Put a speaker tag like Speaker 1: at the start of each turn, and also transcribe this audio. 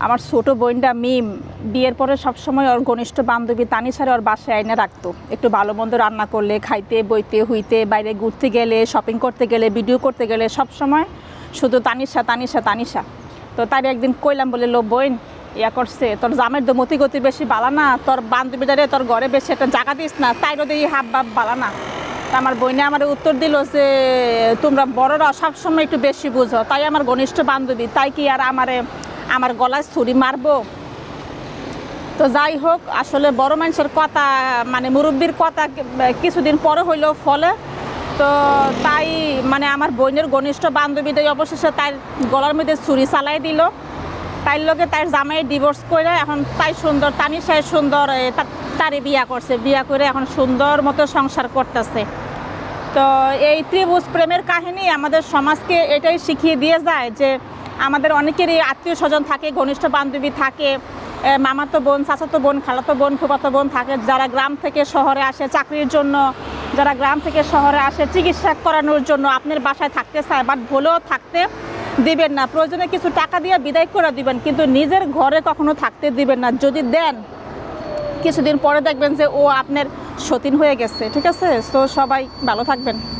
Speaker 1: আমার ছোট বোনটা মিম বিয়ের পরে সবসময় ওর ঘনিষ্ঠ বান্ধবী তানিশারে ওর বাসায় আইনে রাখতো। একটু ভালো মন্দ রান্না করলে, খাইতে বইতে হইতে, বাইরে ঘুরতে গেলে, শপিং করতে গেলে, ভিডিও করতে গেলে সবসময় শুধু তানিশা তানিশা তানিশা। তো তার একদিন কইলাম, বলে লো বোন, ইয়া করছে তোর জামের তো মতি গতি বেশি বালা না, তোর বান্ধবীটারে তোর ঘরে বেশি একটা জায়গা দিস না, তাই রোদে হাব বাপ বালা না। তা আমার বোনে আমার উত্তর দিল যে তোমরা বড়রা সবসময় একটু বেশি বুঝো, তাই আমার ঘনিষ্ঠ বান্ধবী, তাই কি আর আমার গলায় ছুরি মারবো? তো যাই হোক, আসলে বড় মানুষের কথা মানে মুরব্বীর কথা কিছুদিন পরে হইলেও ফলে। তো তাই মানে আমার বোনের ঘনিষ্ঠ বান্ধবীটাই অবশেষে তার গলার মধ্যে ছুরি চালাই দিল। তাই লোকে তার জামাই ডিভোর্স করে এখন তাই সুন্দর তানিশায় সুন্দর তারে বিয়া করছে, বিয়া করে এখন সুন্দর মতো সংসার করতেছে। তো এই ত্রিভুজ প্রেমের কাহিনী আমাদের সমাজকে এটাই শিখিয়ে দিয়ে যায় যে আমাদের অনেকেরই আত্মীয় স্বজন থাকে, ঘনিষ্ঠ বান্ধবী থাকে, মামাতো বোন, চাচাতো বোন, খালাতো বোন, ফুফাতো বোন থাকে, যারা গ্রাম থেকে শহরে আসে চাকরির জন্য, যারা গ্রাম থেকে শহরে আসে চিকিৎসা করানোর জন্য আপনার বাসায় থাকতে চায়, বাট ভুলেও থাকতে দিবেন না। প্রয়োজনে কিছু টাকা দিয়ে বিদায় করে দিবেন, কিন্তু নিজের ঘরে কখনো থাকতে দিবেন না। যদি দেন কিছুদিন পরে দেখবেন যে ও আপনার সতীন হয়ে গেছে। ঠিক আছে? তো সবাই ভালো থাকবেন।